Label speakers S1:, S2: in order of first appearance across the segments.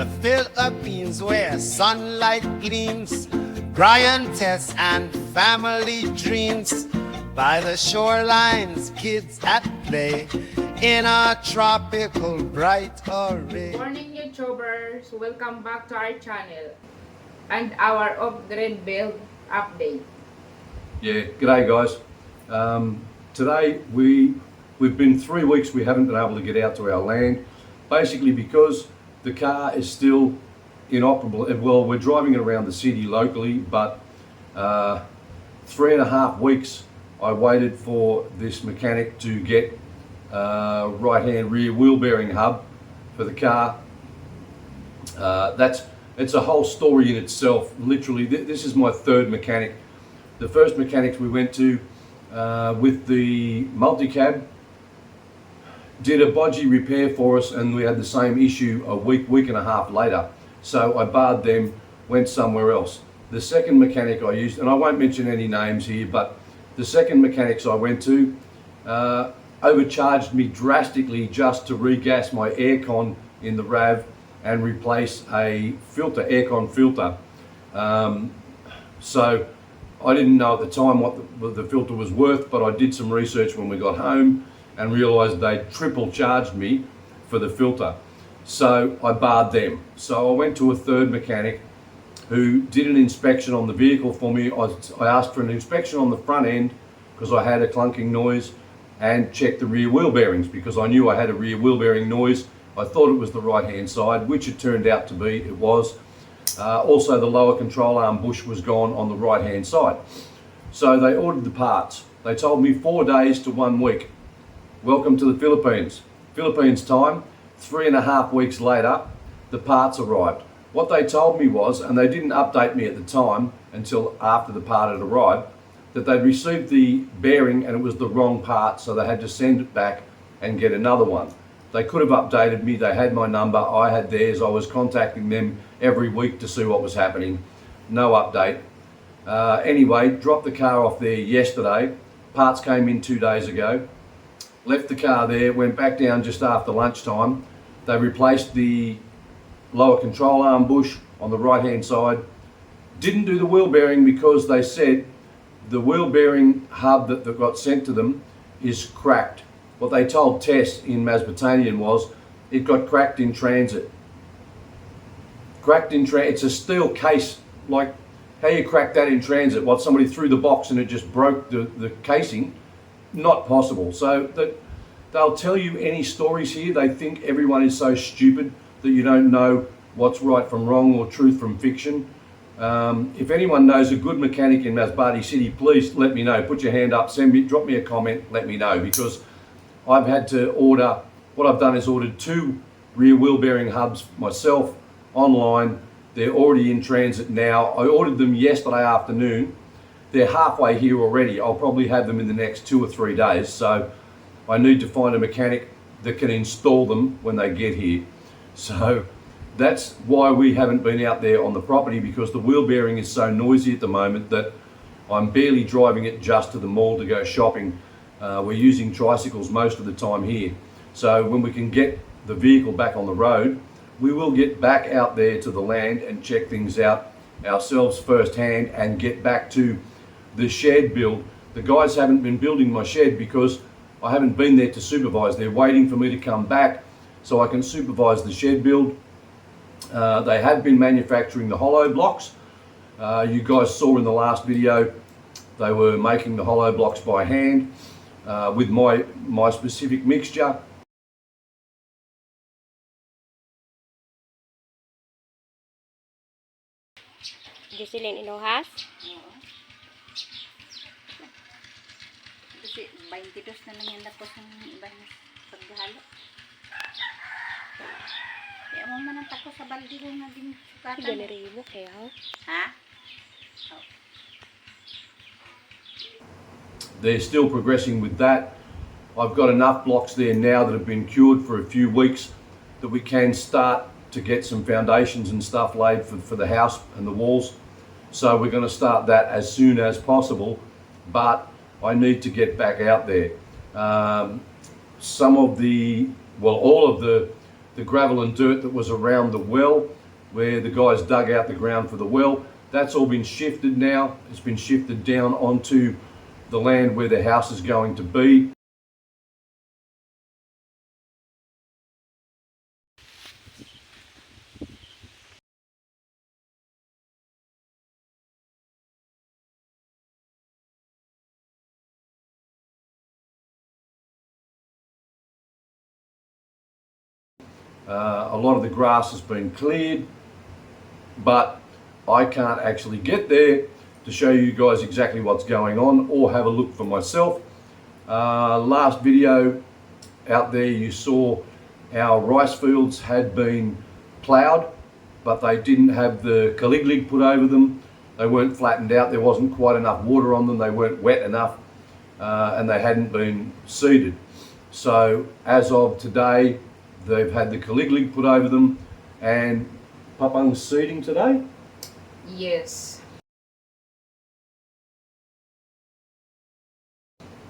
S1: the Philippines where sunlight gleams, Brian Tess and family dreams. By the shorelines, kids at play in a tropical bright array.
S2: Morning YouTubers, welcome back to our channel and our off-grid build update.
S3: Yeah, g'day guys. Today we've been 3 weeks we haven't been able to get out to our land, basically because the car is still inoperable. Well, we're driving it around the city locally, but 3.5 weeks I waited for this mechanic to get right-hand rear wheel bearing hub for the car. It's a whole story in itself. Literally, this is my third mechanic. The first mechanics we went to with the multicab did a bodgy repair for us, and we had the same issue a week and a half later. So I barred them, went somewhere else. The second mechanic I used, and I won't mention any names here, but the second mechanics I went to overcharged me drastically just to regas my aircon in the RAV and replace a filter, aircon filter. So I didn't know at the time what the filter was worth, but I did some research when we got home and realised they triple charged me for the filter. So I barred them. So I went to a third mechanic who did an inspection on the vehicle for me. I asked for an inspection on the front end because I had a clunking noise, and checked the rear wheel bearings because I knew I had a rear wheel bearing noise. I thought it was the right hand side, which it turned out to be, it was. Also the lower control arm bush was gone on the right hand side. So they ordered the parts. They told me 4 days to 1 week. Welcome to the Philippines. Philippines time, 3.5 weeks later, the parts arrived. What they told me was, and they didn't update me at the time until after the part had arrived, that they'd received the bearing and it was the wrong part, so they had to send it back and get another one. They could have updated me, they had my number, I had theirs, I was contacting them every week to see what was happening. No update. Anyway, dropped the car off there yesterday. Parts came in 2 days ago. Left the car there, went back down just after lunchtime. They replaced the lower control arm bush on the right hand side. Didn't do the wheel bearing because they said the wheel bearing hub that got sent to them is cracked. What they told Tess in Masbatanian was it got cracked in transit. Cracked in transit, it's a steel case. Like, how you crack that in transit? What, somebody threw the box and it just broke the casing? Not possible. So they'll tell you any stories here. They think everyone is so stupid that you don't know what's right from wrong or truth from fiction. If anyone knows a good mechanic in Masbate City, please let me know. Put your hand up, drop me a comment, let me know, because I've had to order, what I've done is ordered 2 rear wheel bearing hubs myself online. They're already in transit now. I ordered them yesterday afternoon. They're halfway here already. I'll probably have them in the next 2 or 3 days. So I need to find a mechanic that can install them when they get here. So that's why we haven't been out there on the property, because the wheel bearing is so noisy at the moment that I'm barely driving it just to the mall to go shopping. We're using tricycles most of the time here. So when we can get the vehicle back on the road, we will get back out there to the land and check things out ourselves firsthand and get back to the shed build. The guys haven't been building my shed because I haven't been there to supervise. They're waiting for me to come back so I can supervise the shed build. They have been manufacturing the hollow blocks. You guys saw in the last video, they were making the hollow blocks by hand with my specific mixture.
S4: Jocelyn Inohas.
S5: Kasi 22 na lang yan tapos ng ibang paghalo. Kaya mo man ang tapos sa baldi ko na din sukatan.
S4: Ganeribo kaya.
S5: Ha? Oh.
S3: They're still progressing with that. I've got enough blocks there now that have been cured for a few weeks that we can start to get some foundations and stuff laid for the house and the walls. So we're going to start that as soon as possible, but I need to get back out there. Some of the, well, all of the the gravel and dirt that was around the well, where the guys dug out the ground for the well. That's all been shifted now. It's been shifted down onto the land where the house is going to be. A lot of the grass has been cleared, but I can't actually get there to show you guys exactly what's going on or have a look for myself. Last video out there you saw our rice fields had been ploughed, but they didn't have the caliglig put over them. They weren't flattened out, there wasn't quite enough water on them, they weren't wet enough, and they hadn't been seeded. So as of today, they've had the caliglig put over them, and Papang's seeding today.
S2: Yes.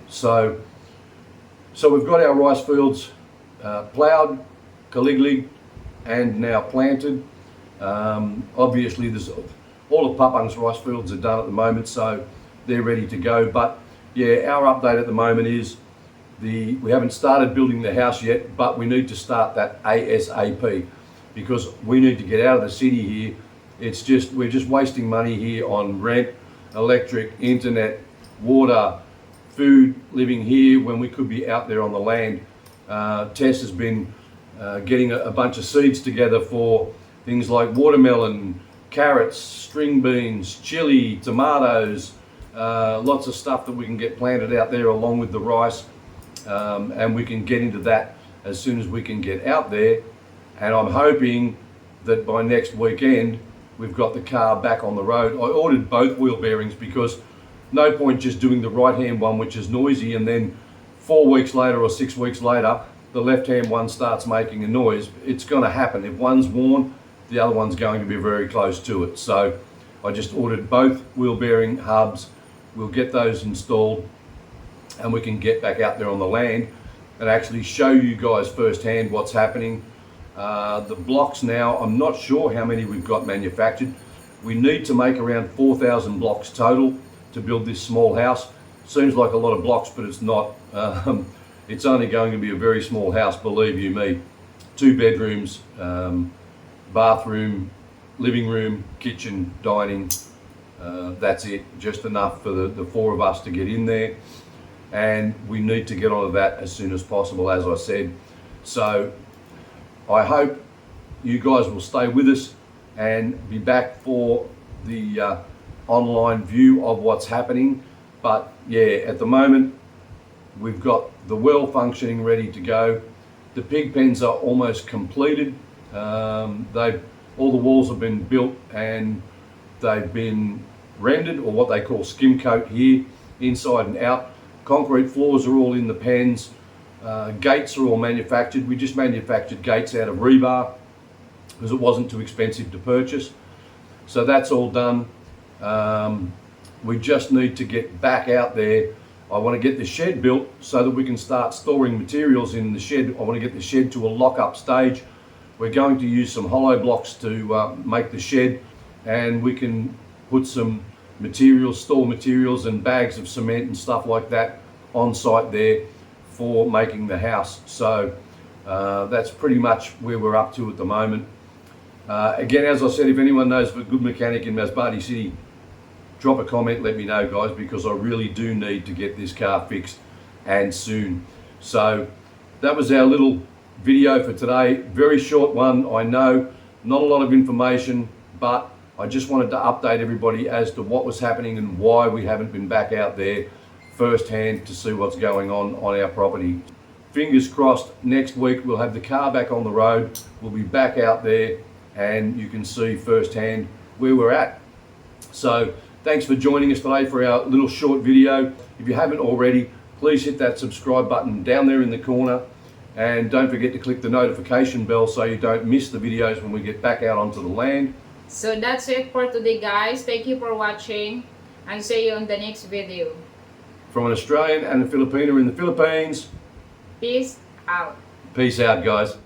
S3: So we've got our rice fields ploughed, caliglig, and now planted. Obviously, there's all of Papang's rice fields are done at the moment, so they're ready to go. But yeah, our update at the moment is we haven't started building the house yet, but we need to start that ASAP because we need to get out of the city here. We're just wasting money here on rent, electric, internet, water, food, living here when we could be out there on the land. Tess has been getting a bunch of seeds together for things like watermelon, carrots, string beans, chili, tomatoes, lots of stuff that we can get planted out there along with the rice. And we can get into that as soon as we can get out there, and I'm hoping that by next weekend we've got the car back on the road. I ordered both wheel bearings because no point just doing the right hand one, which is noisy, and then 4 weeks later or 6 weeks later the left hand one starts making a noise. It's going to happen. If one's worn, the other one's going to be very close to it. So I just ordered both wheel bearing hubs. We'll get those installed, and we can get back out there on the land and actually show you guys firsthand what's happening. The blocks now, I'm not sure how many we've got manufactured. We need to make around 4,000 blocks total to build this small house. Seems like a lot of blocks, but it's not. It's only going to be a very small house, believe you me. 2 bedrooms, bathroom, living room, kitchen, dining. That's it, just enough for the 4 of us to get in there. And we need to get onto that as soon as possible, as I said. So I hope you guys will stay with us and be back for the online view of what's happening. But yeah, at the moment we've got the well functioning, ready to go. The pig pens are almost completed. All the walls have been built and they've been rendered, or what they call skim coat here, inside and out. Concrete floors are all in the pens. Gates are all manufactured. We just manufactured gates out of rebar because it wasn't too expensive to purchase. So that's all done. We just need to get back out there. I want to get the shed built so that we can start storing materials in the shed. I want to get the shed to a lock-up stage. We're going to use some hollow blocks to make the shed, and we can put some materials, store materials and bags of cement and stuff like that on site there for making the house. So that's pretty much where we're up to at the moment. Again, as I said, if anyone knows of a good mechanic in Masbate City, drop a comment, let me know guys, because I really do need to get this car fixed, and soon. So that was our little video for today. Very short one, I know, not a lot of information, but I just wanted to update everybody as to what was happening and why we haven't been back out there firsthand to see what's going on our property. Fingers crossed, next week we'll have the car back on the road. We'll be back out there and you can see firsthand where we're at. So thanks for joining us today for our little short video. If you haven't already, please hit that subscribe button down there in the corner, and don't forget to click the notification bell so you don't miss the videos when we get back out onto the land.
S2: So that's it for today guys. Thank you for watching and see you on the next video.
S3: From an Australian and a Filipino in the Philippines,
S2: Peace out.
S3: peace out guys.